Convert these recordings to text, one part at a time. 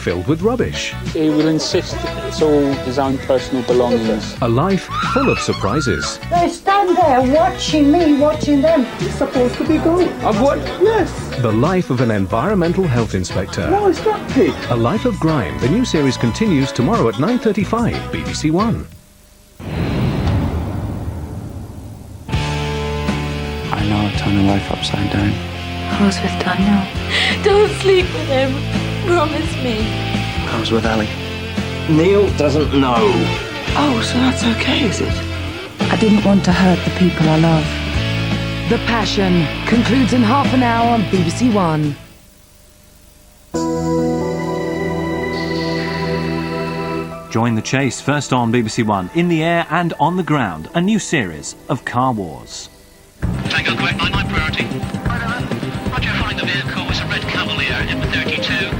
filled with rubbish. He will insist it's all his own personal belongings. A life full of surprises. They stand there watching me, watching them. It's supposed to be good. Of what? Yes. The life of an environmental health inspector. No, it's not pig. A Life of Grime. The new series continues tomorrow at 9:35, BBC One. I know I've turned life upside down. I was with Daniel. Don't sleep with him. Promise me. I was with Ali. Neil doesn't know. Oh, so that's okay, is it? I didn't want to hurt the people I love. The Passion concludes in half an hour on BBC One. Join the chase, first on BBC One, in the air and on the ground, a new series of car wars. Tango Quebec 99 priority. Roger, following the vehicle is a red Cavalier, M32,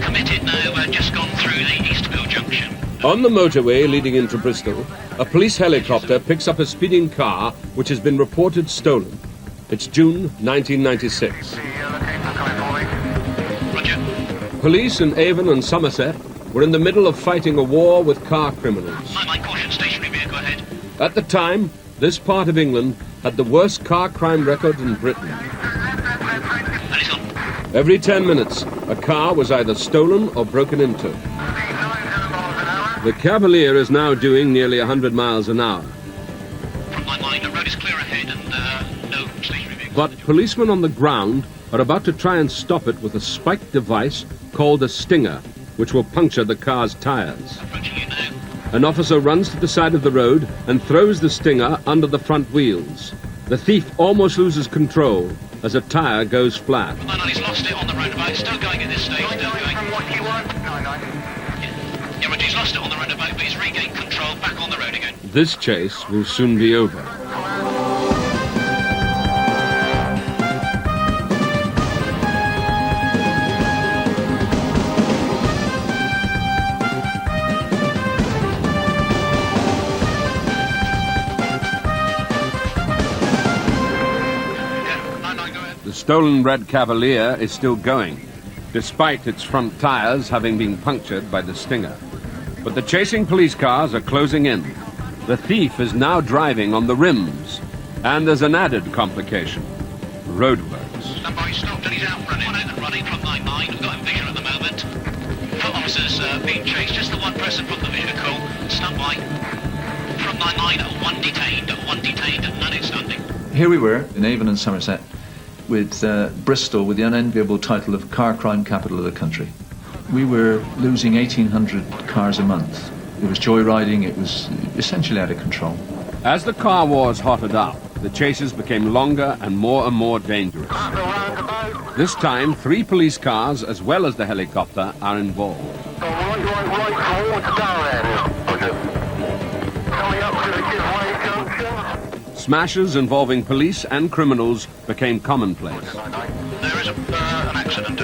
committed now, just gone through the Eastmill junction. On the motorway leading into Bristol, a police helicopter picks up a speeding car which has been reported stolen. It's June 1996. Roger. Police in Avon and Somerset were in the middle of fighting a war with car criminals. My caution, stationary vehicle ahead. At the time, this part of England had the worst car crime record in Britain. And he's on. Every 10 minutes, a car was either stolen or broken into. The Cavalier is now doing nearly 100 miles an hour. From my mind, the road is clear ahead and no stationary vehicle. But policemen on the ground are about to try and stop it with a spiked device called a stinger, which will puncture the car's tires. Approaching you now. An officer runs to the side of the road and throws the stinger under the front wheels. The thief almost loses control as a tire goes flat. No, he's lost it on the roundabout. Still going at this stage. Still going. Yeah, Roger, he's lost it on the roundabout, but he's regained control back on the road again. This chase will soon be over. The stolen red Cavalier is still going, despite its front tires having been punctured by the stinger. But the chasing police cars are closing in. The thief is now driving on the rims, and there's an added complication: roadworks. Somebody stopped and he's out running. Running from 99. We've got him visual at the moment. Foot officers being chased. Just the one person from the vehicle. Stop by. From 99, one detained, none outstanding. Here we were in Avon and Somerset, with Bristol with the unenviable title of car crime capital of the country. We were losing 1,800 cars a month. It was joyriding, it was essentially out of control. As the car wars hotted up, the chases became longer and more dangerous. This time, 3 police cars as well as the helicopter are involved. Smashes involving police and criminals became commonplace. There is an accident.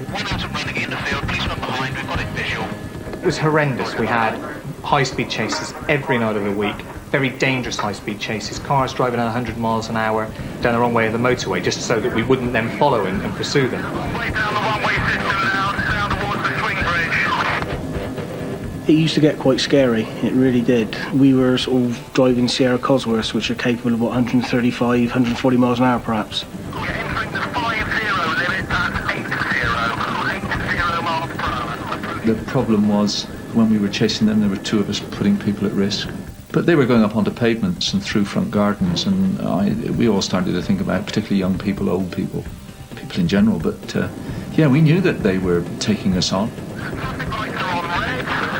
One out and running in the field, policeman behind, we've got it visual. It was horrendous. We had high-speed chases every night of the week, very dangerous high-speed chases, cars driving at 100 miles an hour down the wrong way of the motorway just so that we wouldn't then follow and pursue them. Way down the one-way system now, down towards the swing bridge. It used to get quite scary, it really did. We were sort of driving Sierra Cosworths, which are capable of, 135, 140 miles an hour perhaps. Entering the 50 limit, that's 80 miles per hour. The problem was, when we were chasing them, there were 2 of us putting people at risk. But they were going up onto pavements and through front gardens, and we all started to think about, particularly young people, old people, people in general. But yeah, we knew that they were taking us on.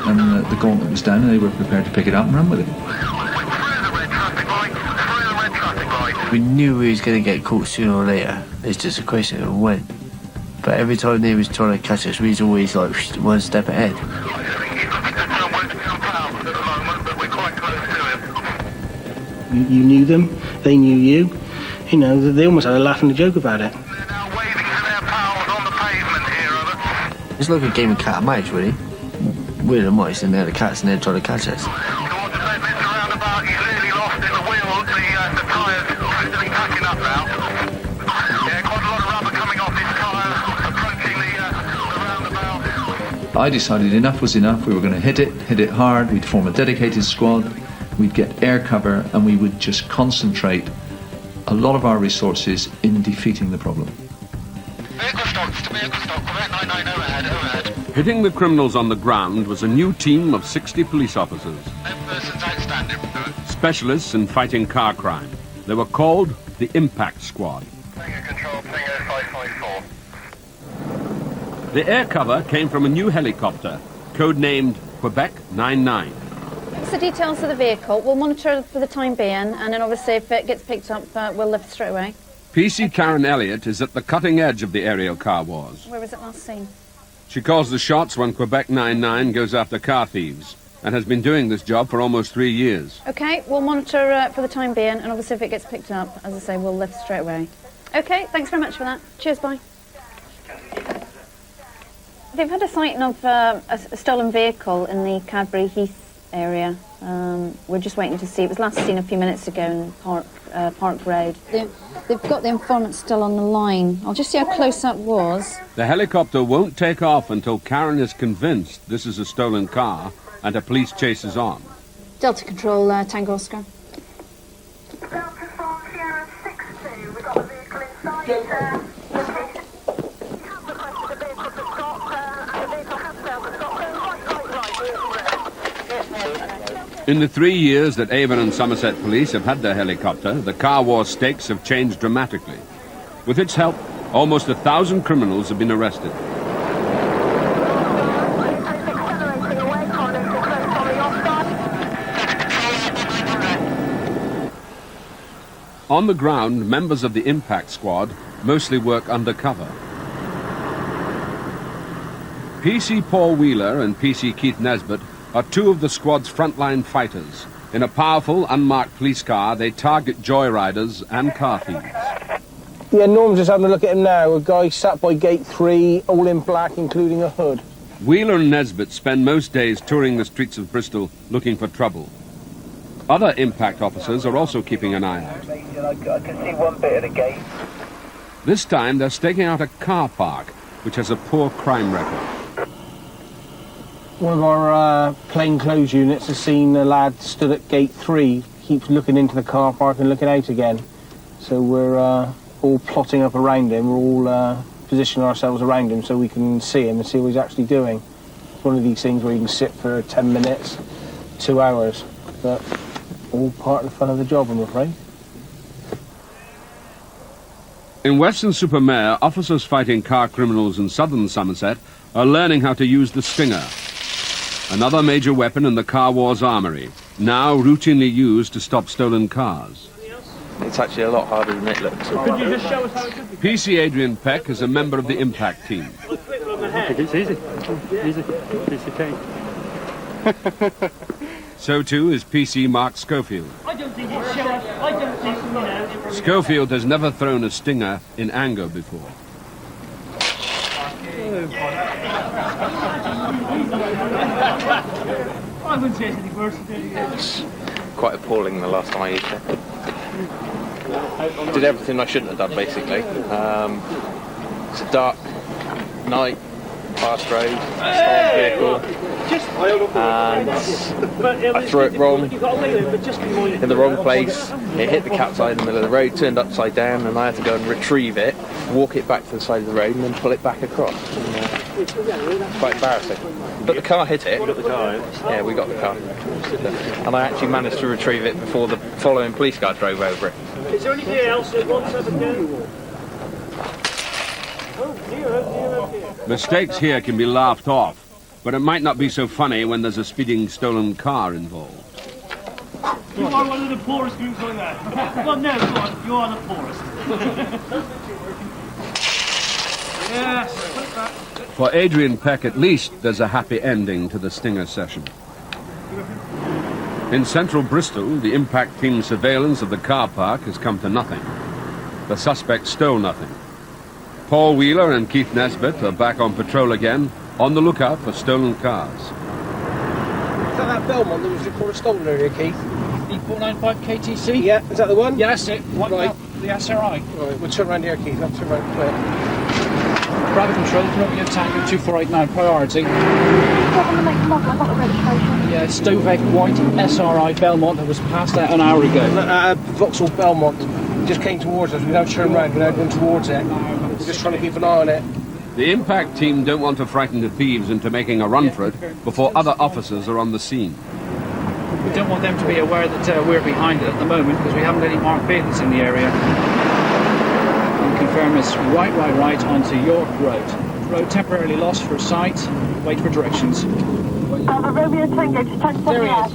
And the gauntlet was down and they were prepared to pick it up and run with it. We knew we was going to get caught sooner or later. It's just a question of when. But every time they was trying to catch us, we was always like one step ahead. You knew them, they knew you. You know, they almost had a laugh and a joke about it. It's like a game of cat and mouse, really. We're the mice and they're the cats and they're trying to catch us. I decided enough was enough. We were going to hit it hard. We'd form a dedicated squad. We'd get air cover, and we would just concentrate a lot of our resources in defeating the problem. Hitting the criminals on the ground was a new team of 60 police officers. Specialists in fighting car crime. They were called the Impact Squad. The air cover came from a new helicopter, codenamed Quebec 99. What's the details of the vehicle? We'll monitor for the time being, and then obviously if it gets picked up, we'll lift straight away. PC Karen Elliott is at the cutting edge of the aerial car wars. Where was it last seen? She calls the shots when Quebec 99 goes after car thieves, and has been doing this job for almost 3 years. Okay, we'll monitor for the time being, and obviously if it gets picked up, as I say, we'll lift straight away. Okay, thanks very much for that. Cheers, bye. They've had a sighting of a stolen vehicle in the Cadbury Heath area. We're just waiting to see. It was last seen a few minutes ago in Park Road. They've got the informant still on the line. I'll just see how close that was. The helicopter won't take off until Karen is convinced this is a stolen car and a police chase is on. Delta Control, Tango Oscar. In the 3 years that Avon and Somerset Police have had their helicopter, the car war stakes have changed dramatically. With its help, almost 1,000 criminals have been arrested. On the ground, members of the Impact Squad mostly work undercover. PC Paul Wheeler and PC Keith Nesbitt are two of the squad's frontline fighters. In a powerful, unmarked police car, they target joyriders and car thieves. Yeah, Norm's just having a look at him now. A guy sat by gate 3, all in black, including a hood. Wheeler and Nesbitt spend most days touring the streets of Bristol looking for trouble. Other Impact officers are also keeping an eye out. I can see one bit of the gate. This time they're staking out a car park, which has a poor crime record. One of our plainclothes units has seen a lad stood at gate 3, keeps looking into the car park and looking out again. So we're all plotting up around him. We're all positioning ourselves around him so we can see him and see what he's actually doing. It's one of these things where you can sit for 10 minutes, 2 hours, but all part of the fun of the job, I'm afraid. In Weston-super-Mare, officers fighting car criminals in southern Somerset are learning how to use the Stinger, another major weapon in the car war's armoury, now routinely used to stop stolen cars. It's actually a lot harder than it looks. Could you just show us how it could be? PC Adrian Peck is a member of the Impact team. It's easy. Easy. Piece of cake. So too is PC Mark Schofield. I don't think it's show us. I don't think, you know. Schofield has never thrown a Stinger in anger before. I wouldn't say it's any worse than it. It's quite appalling the last time I used it. Did everything I shouldn't have done, basically. It's a dark night, fast road, stolen vehicle, and I threw it wrong, in the wrong place. It hit the cat side in the middle of the road, turned upside down, and I had to go and retrieve it, walk it back to the side of the road, and then pull it back across. It's quite embarrassing. But the car hit it. Yeah, we got the car. And I actually managed to retrieve it before the following police car drove over it. Is there anything else that wants us to do? Oh dear. Mistakes here can be laughed off, but it might not be so funny when there's a speeding stolen car involved. You are one of the poorest groups like that. Well, no, you are the poorest. Yes, put that. For Adrian Peck, at least, there's a happy ending to the Stinger session. In central Bristol, the Impact team's surveillance of the car park has come to nothing. The suspect stole nothing. Paul Wheeler and Keith Nesbitt are back on patrol again, on the lookout for stolen cars. Is that Belmont that was reported stolen earlier, Keith? E495 KTC? Yeah, is that the one? Yeah, that's it. What right. about the SRI? Right, we'll turn around here, Keith. I'll turn around quick. Private control, Romeo Tango 2489, priority. Yeah, Stovek White SRI Belmont that was passed out an hour ago. Vauxhall Belmont just came towards us. We now turn around and now going towards it. We're just trying to keep an eye on it. The impact team don't want to frighten the thieves into making a run for it before other officers are on the scene. We don't want them to be aware that we're behind it at the moment because we haven't got any marked vehicles in the area. And confirm it's right onto York Road. Road temporarily lost for sight. Wait for directions. Romeo Tango, just turn to the left.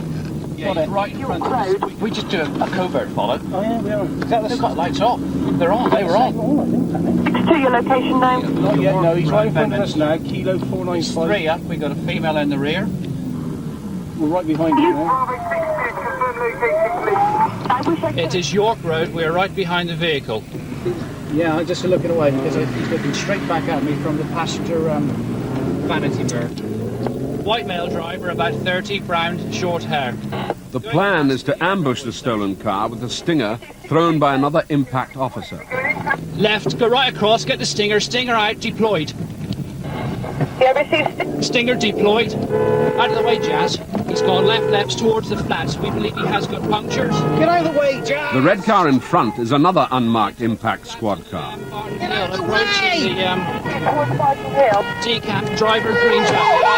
Yeah, he's right in front of us. We just do a covert follow. Oh yeah, we are. They've got lights off. They're on. They were on. To your location now. Not yet, no. He's right in front of us now. Kilo 495. 3 up. We got a female in the rear. We're right behind you now. It is York Road. We're right behind the vehicle. Yeah, I'm just looking away because he's looking straight back at me from the passenger vanity mirror. White male driver, about 30, brown, short hair. The plan is to ambush the stolen car with a stinger thrown by another impact officer. Left, go right across, get the stinger, stinger out, deployed. Stinger deployed. Out of the way, Jazz. He's gone left towards the flats. We believe he has got punctures. Get out of the way, Jazz! The red car in front is another unmarked impact squad car. Approaching the decamp driver green jacket.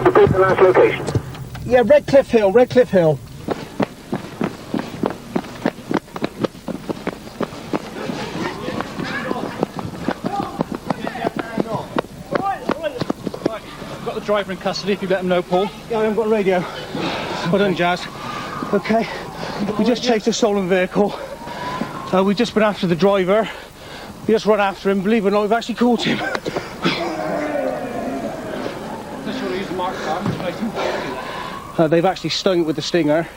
Repeat the last location. Yeah, Redcliffe Hill, Redcliffe Hill. Got the driver in custody if you let him know, Paul. Yeah, I haven't got radio. Well done, Jazz. Okay, we just chased a stolen vehicle. We've just been after the driver. We just run after him. Believe it or not, we've actually caught him. They've actually stung it with the stinger.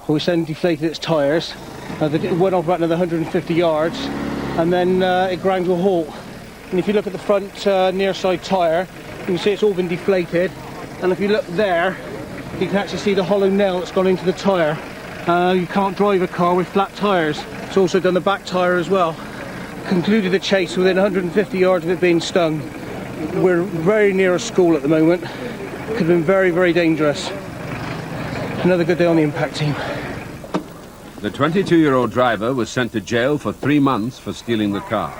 We then deflated its tyres. It went off about another 150 yards, and then it ground to a halt. And if you look at the front near side tyre, you can see it's all been deflated. And if you look there, you can actually see the hollow nail that's gone into the tyre. You can't drive a car with flat tyres. It's also done the back tyre as well. Concluded the chase within 150 yards of it being stung. We're very near a school at the moment. Could have been very, very dangerous. Another good day on the impact team. The 22-year-old driver was sent to jail for 3 months for stealing the car.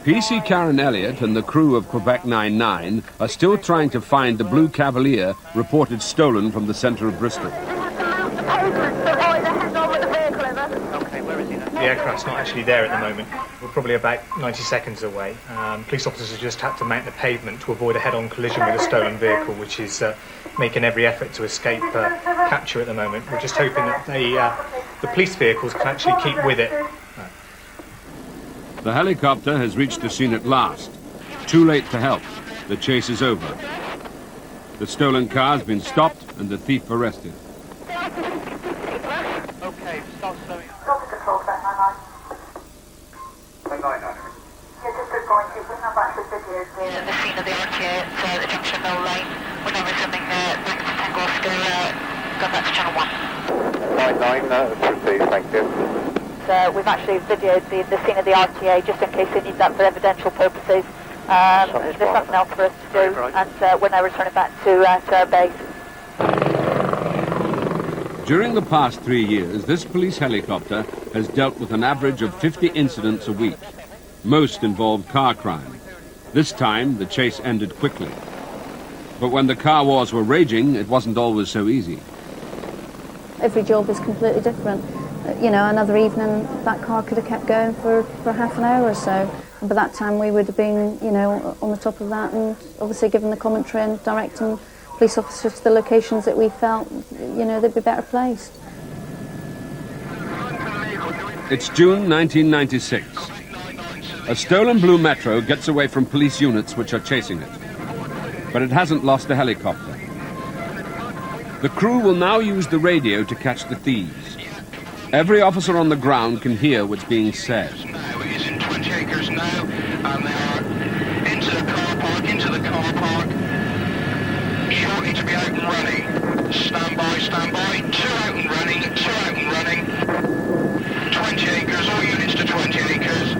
PC Karen Elliott and the crew of Quebec 99 are still trying to find the blue Cavalier reported stolen from the centre of Bristol. The aircraft's not actually there at the moment. We're probably about 90 seconds away. Police officers have just had to mount the pavement to avoid a head-on collision with a stolen vehicle, which is making every effort to escape capture at the moment. We're just hoping that the police vehicles can actually keep with it. The helicopter has reached the scene at last. Too late to help. The chase is over. The stolen car has been stopped and the thief arrested. Okay, stop slowing. The scene of the RTA at the junction Mill Lane. Whenever something next to Tango Oscar, go back to channel 1. 99, proceed, thank you. We've actually videoed the scene of the RTA just in case they need that for evidential purposes. There's nothing else for us to do, and we're now returning back to our base. During the past 3 years, this police helicopter has dealt with an average of 50 incidents a week. Most involved car crime. This time, the chase ended quickly. But when the car wars were raging, it wasn't always so easy. Every job is completely different. You know, another evening, that car could have kept going for half an hour or so. And by that time, we would have been, you know, on the top of that and obviously given the commentary and directing police officers to the locations that we felt, you know, they'd be better placed. It's June 1996. A stolen blue Metro gets away from police units which are chasing it. But it hasn't lost a helicopter. The crew will now use the radio to catch the thieves. Every officer on the ground can hear what's being said. It's in 20 acres now, and they are into the car park, shortly to be out stand by. 2 out and running, 2 out and running. 20 acres, all units to 20 acres.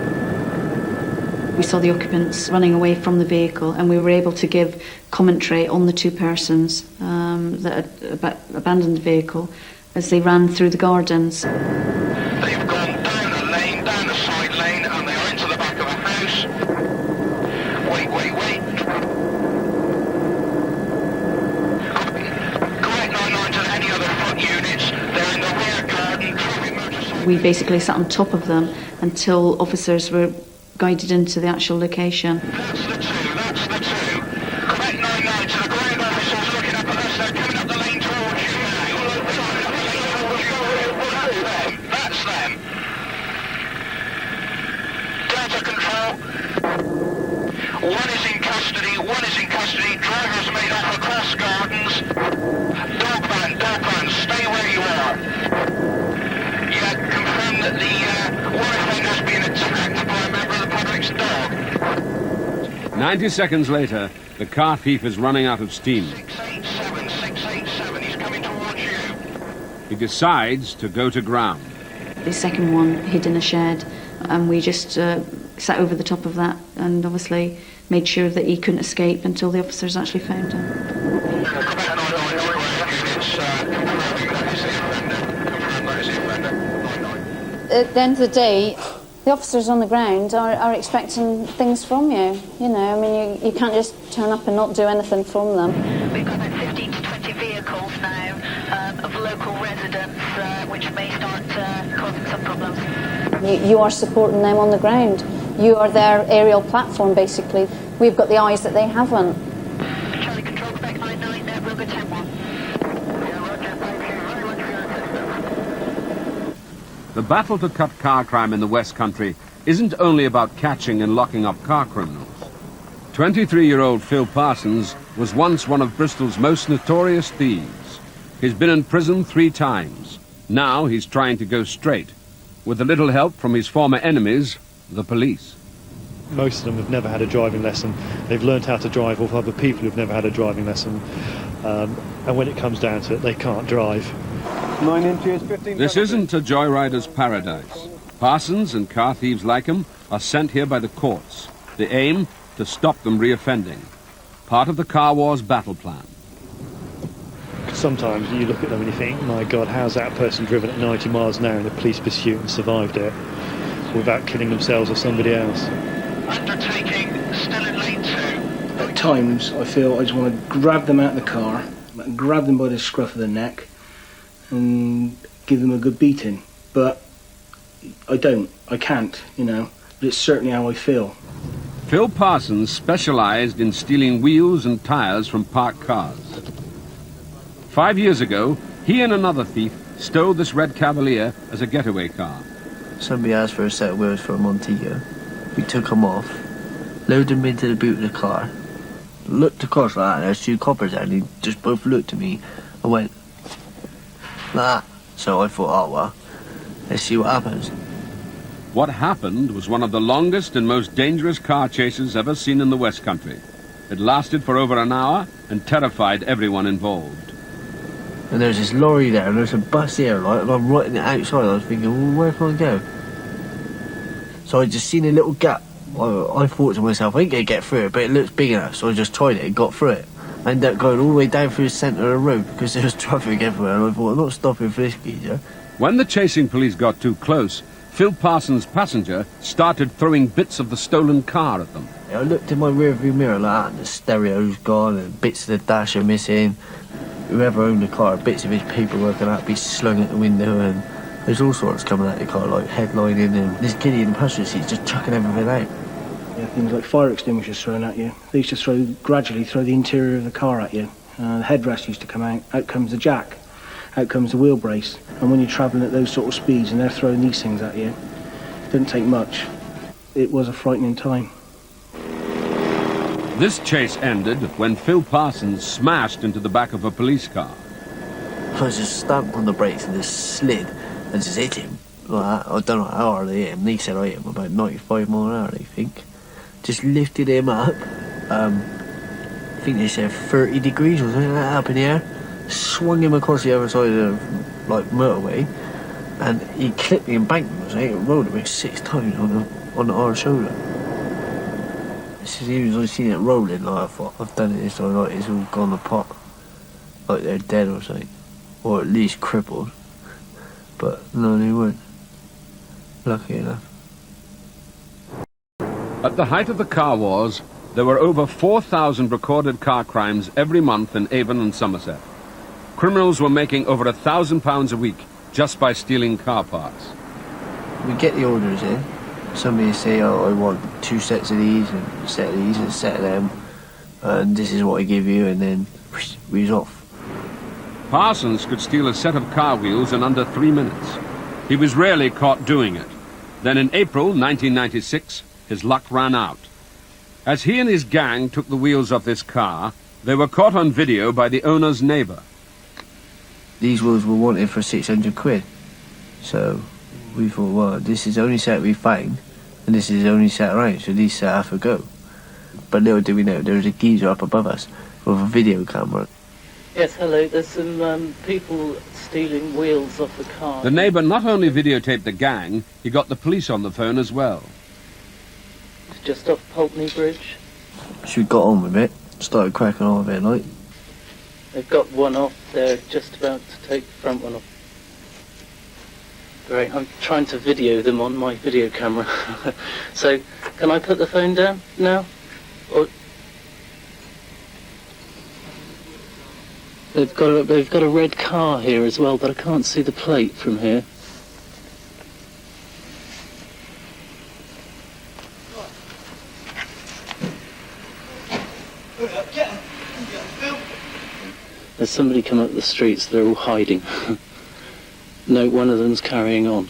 We saw the occupants running away from the vehicle, and we were able to give commentary on the 2 persons that had abandoned the vehicle as they ran through the gardens. They've gone down a lane, down a side lane, and they are into the back of a house. Wait. Correct 99 to any other foot units. They're in the rear garden. Traffic motorcycle. We basically sat on top of them until officers were guided into the actual location. That's the 2. Correct 99 to the ground officers looking up at us. They're coming up the lane towards you now. That's them. Delta control. One is in custody. Driver's made off across gardens. Dog van, stay where you are. Yeah, confirm that the one offender's been attacked by a member of the public's dog. 90 seconds later, the car thief is running out of steam. 687, he's coming towards you. He decides to go to ground. The second one hid in a shed, and we just sat over the top of that and obviously made sure that he couldn't escape until the officers actually found him. At the end of the day, the officers on the ground are expecting things from you. You know, I mean, you can't just turn up and not do anything from them. We've got about 15 to 20 vehicles now of local residents, which may start causing some problems. You are supporting them on the ground. You are their aerial platform, basically. We've got the eyes that they haven't. Charlie Control, Quebec 99, Rover 10-1. The battle to cut car crime in the West Country isn't only about catching and locking up car criminals. 23-year-old Phil Parsons was once one of Bristol's most notorious thieves. He's been in prison 3 times. Now he's trying to go straight, with a little help from his former enemies, the police. Most of them have never had a driving lesson. They've learned how to drive off other people who've never had a driving lesson. And when it comes down to it, they can't drive. 9 inches, 15... This isn't a joyrider's paradise. Parsons and car thieves like him are sent here by the courts. The aim, to stop them reoffending. Part of the car war's battle plan. Sometimes you look at them and you think, my God, how's that person driven at 90 miles an hour in a police pursuit and survived it without killing themselves or somebody else? Undertaking, still in lane 2. At times, I feel I just want to grab them out of the car, grab them by the scruff of the neck, and give them a good beating. But I don't. I can't, you know. But it's certainly how I feel. Phil Parsons specialized in stealing wheels and tires from parked cars. 5 years ago, he and another thief stole this red Cavalier as a getaway car. Somebody asked for a set of wheels for a Montego. We took them off, loaded them into the boot of the car, looked across like that, and there's 2 coppers there, and they just both looked at me and went, like that. So I thought, oh well, let's see what happens. What happened was one of the longest and most dangerous car chases ever seen in the West Country. It lasted for over an hour and terrified everyone involved. And there's this lorry there, and there's a bus here, like, and I'm right in the outside. I was thinking, well, where can I go? So I just seen a little gap. I thought to myself, I ain't gonna get through it, but it looks big enough, so I just tried it and got through it. I ended up going all the way down through the centre of the road because there was traffic everywhere, and I thought, I'm not stopping for this geezer. When the chasing police got too close, Phil Parsons' passenger started throwing bits of the stolen car at them. I looked in my rearview mirror like that, and the stereo's gone, and bits of the dash are missing. Whoever owned the car, bits of his paperwork and that be slung at the window, and there's all sorts coming out of the car, like headlining, and this kiddie in the passenger seat just chucking everything out. Yeah, things like fire extinguishers thrown at you. They used to gradually throw the interior of the car at you. The headrest used to come out comes the jack, out comes the wheel brace. And when you're travelling at those sort of speeds and they're throwing these things at you, it didn't take much. It was a frightening time. This chase ended when Phil Parsons smashed into the back of a police car. I just stamped on the brakes and just slid and just hit him. Like that. I don't know how hard they hit him. They said I hit him about 95 miles an hour, they think. Just lifted him up. I think they said 30 degrees or something like that up in the air. swung him across the other side of the motorway, and he clipped the embankment. So he rolled it about 6 times on our shoulder. As soon as I seen it rolling, I thought, I've done it this time, it's all gone apart, like they're dead or something, or at least crippled. But no, they weren't. Lucky enough. At the height of the car wars, there were over 4,000 recorded car crimes every month in Avon and Somerset. Criminals were making over £1,000 a week just by stealing car parts. We get the orders in. Somebody say, oh, I want 2 sets of these, and a set of these, and a set of them, and this is what I give you, and then we was off. Parsons could steal a set of car wheels in under 3 minutes. He was rarely caught doing it. Then in April 1996, his luck ran out. As he and his gang took the wheels off this car, they were caught on video by the owner's neighbour. These wheels were wanted for 600 quid. So we thought, well, this is the only set we found, and this is the only set around, so these set have to go. But little did we know, there was a geezer up above us with a video camera. Yes, hello, there's some people stealing wheels off the car. The neighbour not only videotaped the gang, he got the police on the phone as well. It's just off Pulteney Bridge. So we got on with it, started cracking on with it, like. They've got one off, they're just about to take the front one off. Great, I'm trying to video them on my video camera. So, can I put the phone down now? Or... They've got a red car here as well, but I can't see the plate from here. There's somebody come up the streets, they're all hiding. No, one of them's carrying on.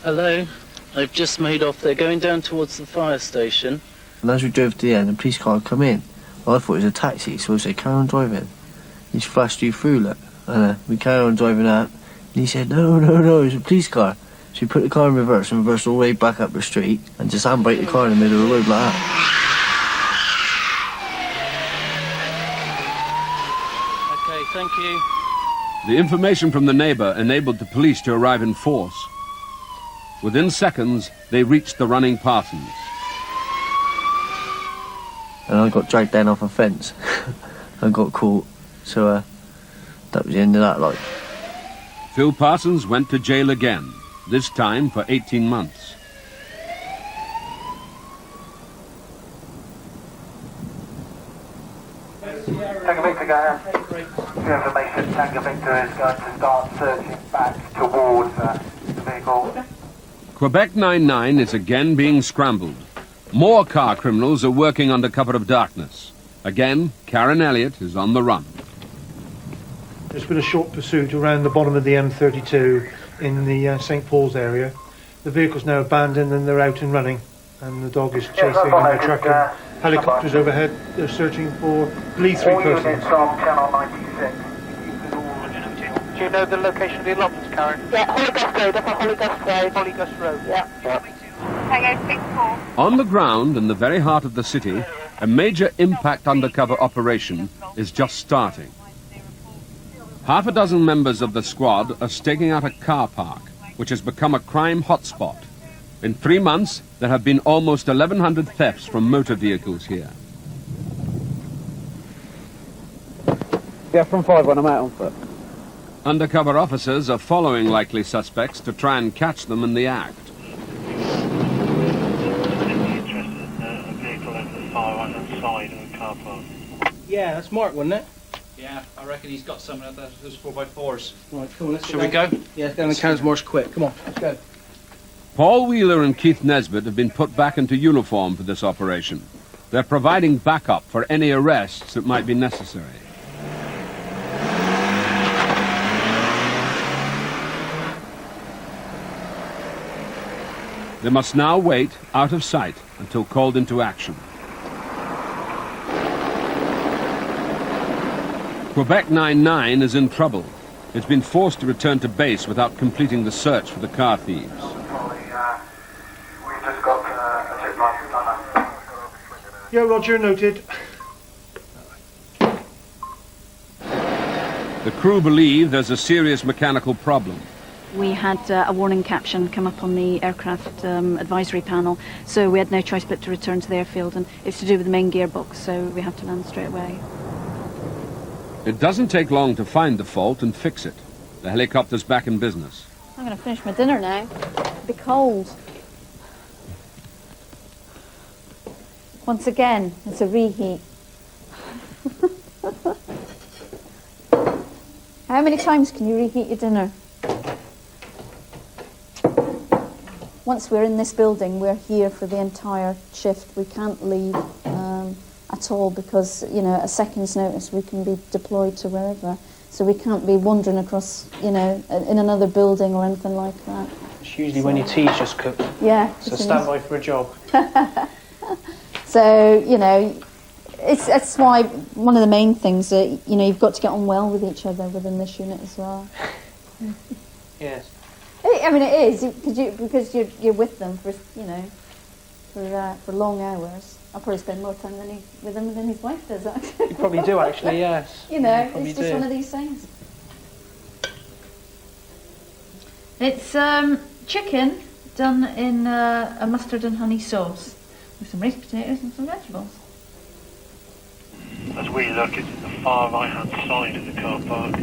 Hello, I've just made off. They're going down towards the fire station. And as we drove to the end, the police car had come in. Well, I thought it was a taxi, so I said, carry on driving. He just flashed you through, look. And we carried on driving out, and he said, no, it's a police car. So we put the car in reverse, and reversed all the way back up the street, and just handbrake the car in the middle of the road like that. Okay, thank you. The information from the neighbour enabled the police to arrive in force. Within seconds, they reached the running Parsons. And I got dragged down off a fence. I got caught, so that was the end of that, like. Phil Parsons went to jail again, this time for 18 months. Tango Victor, go ahead. For information, Tango Victor is going to start searching back towards the vehicle. Quebec 99 is again being scrambled. More car criminals are working under cover of darkness. Again, Karen Elliott is on the run. There's been a short pursuit around the bottom of the M32 in the St Paul's area. The vehicle's now abandoned and they're out and running, and the dog is chasing and they're tracking. Helicopters overhead, they're searching for, I believe, 3 persons. Channel 96. Do you know the location of the allotments, Karen? Yeah, Hollygust Road, up on Hollygust Road. Hollygust Road. Yeah. On the ground in the very heart of the city, a major impact undercover operation is just starting. Half a dozen members of the squad are staking out a car park, which has become a crime hotspot. In 3 months, there have been almost 1,100 thefts from motor vehicles here. Yeah, from 5 when I'm out on foot. Undercover officers are following likely suspects to try and catch them in the act. Yeah, that's Mark, wasn't it? Yeah, I reckon he's got some of those 4x4s. Right, cool, let's Shall we go? Yeah, let's go on the Cansmores quick. Come on, let's go. Paul Wheeler and Keith Nesbitt have been put back into uniform for this operation. They're providing backup for any arrests that might be necessary. They must now wait out of sight until called into action. Quebec 99 is in trouble. It's been forced to return to base without completing the search for the car thieves. We just got a tip license on that. Yeah, Roger, noted. The crew believe there's a serious mechanical problem. We had a warning caption come up on the aircraft advisory panel, so we had no choice but to return to the airfield, and it's to do with the main gearbox, so we have to land straight away. It doesn't take long to find the fault and fix it. The helicopter's back in business. I'm going to finish my dinner now. It'll be cold. Once again, it's a reheat. How many times can you reheat your dinner? Once we're in this building, we're here for the entire shift. We can't leave at all because, you know, at a second's notice we can be deployed to wherever. So we can't be wandering across, you know, in another building or anything like that. It's usually when your tea's just cooked. Yeah. So stand by for a job. So, you know, that's why one of the main things that, you know, you've got to get on well with each other within this unit as well. Yes. I mean, it is because you're with them for, you know, for long hours. I'll probably spend more time with him than his wife does, actually. You probably do, actually, yes. You know, You it's just do. one of these things. It's chicken done in a mustard and honey sauce with some raised potatoes and some vegetables. As we look, it's at the far right-hand side of the car park.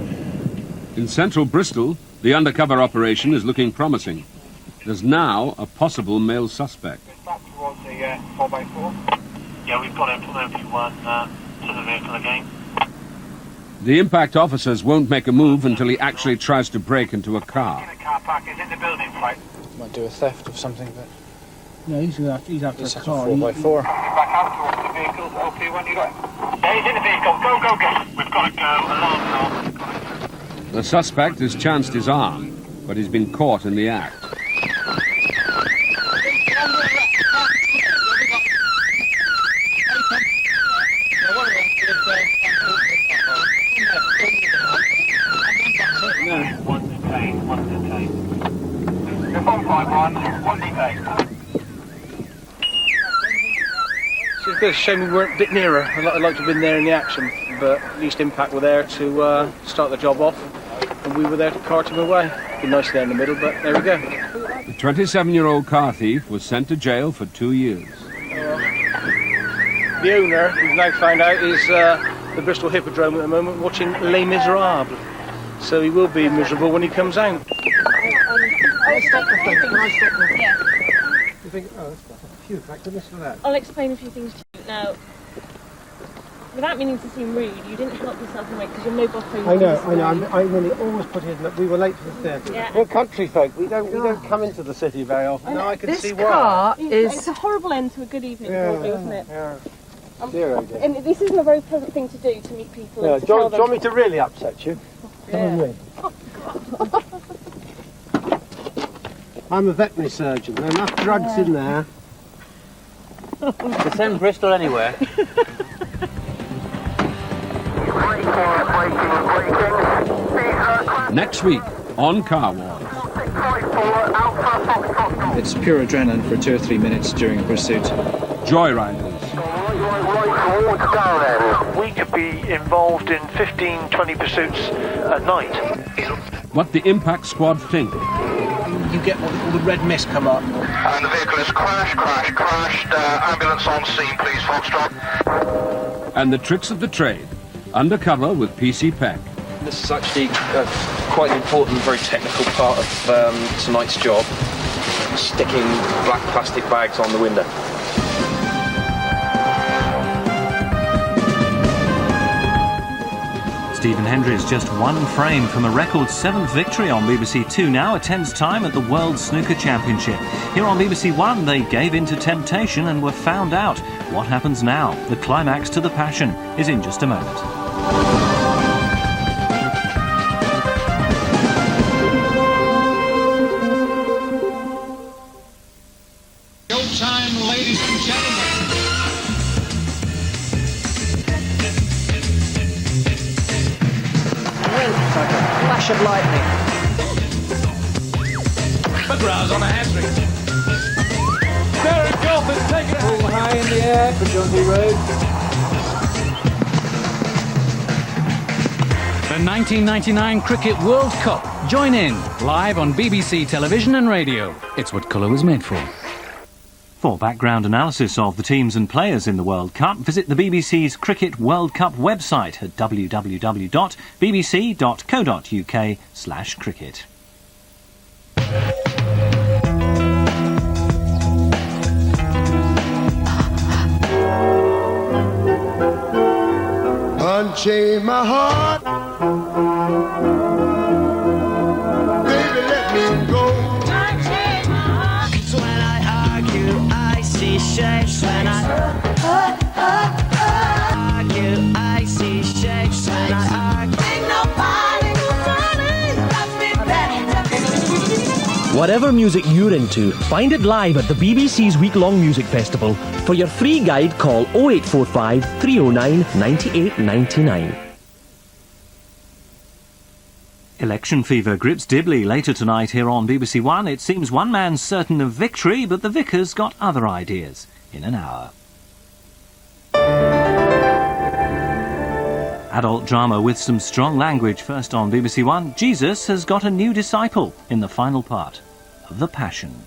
In central Bristol, the undercover operation is looking promising. There's now a possible male suspect. Back towards the 4x4. Yeah, we've got him from MT1 to the vehicle again. The impact officers won't make a move until he actually tries to break into a car. The car park is in the building, right? Might do a theft of something, but... No, he's after a car. 4x4. Back out towards the vehicle. Okay, when you got him? Yeah, he's in the vehicle. Go, go, go. We've got to go. Alarm. The suspect has chanced his arm, but he's been caught in the act. One detained, one detained. 151, one detained. It's a bit of a shame we weren't a bit nearer. I'd like to have been there in the action, but at least Impact were there to start the job off, and we were there to cart him away. Be nice there in the middle, but there we go. The 27-year-old car thief was sent to jail for 2 years. The owner, we've now found out, is the Bristol Hippodrome at the moment watching Les Miserables. So he will be miserable when he comes out. Can I stop the thing? Can I stop the thing? Yeah. You think, oh, that's phew, thank goodness for that. I'll explain a few things to you. Now, without meaning to seem rude, you didn't help yourself in weight because you're no bottom. I know. I really always put in that we were late for the theatre. Yeah. We're country folk. We don't come into the city very often. Now I can see car why. it's a horrible end to a good evening, probably, isn't it? Yeah. And this isn't a very pleasant thing to do, to meet people. Yeah, and to do you tell them. want me to really upset you? Come Yeah. with me. I'm a veterinary surgeon. There are enough drugs in there. To send Bristol anywhere. Next week on Car Wars. It's pure adrenaline for 2 or 3 minutes during a pursuit. Joyriders. We could be involved in 15, 20 pursuits a night. What the Impact Squad think. You get what they call the red mist come up. And the vehicle is crashed. Ambulance on scene, please, Foxtrot. And the tricks of the trade. Undercover with PC Peck. This is actually quite an important, very technical part of tonight's job. Sticking black plastic bags on the window. Stephen Hendry is just one frame from a record 7th victory on BBC Two now, a 10th time at the World Snooker Championship. Here on BBC One, they gave in to temptation and were found out. What happens now? The climax to the passion is in just a moment. Showtime, ladies and gentlemen. flash of lightning. McGraw's on a hat-trick. Derek Goff has taken it. Ball high in the air for John Road. The 1999 Cricket World Cup. Join in, live on BBC Television and Radio. It's what colour was made for. For background analysis of the teams and players in the World Cup, visit the BBC's Cricket World Cup website at www.bbc.co.uk/cricket. Unchain my heart, baby, let me go. Unchain my heart. So when I argue, I see shapes. When I argue, I see shapes. When I argue, ain't nobody gonna me better. Whatever music you're into, find it live at the BBC's week-long music festival. For your free guide, call 0845 309 9899. Election fever grips Dibley later tonight here on BBC One. It seems one man's certain of victory, but the vicar's got other ideas. In an hour. Adult drama with some strong language. First on BBC One, Jesus has got a new disciple in the final part of The Passion.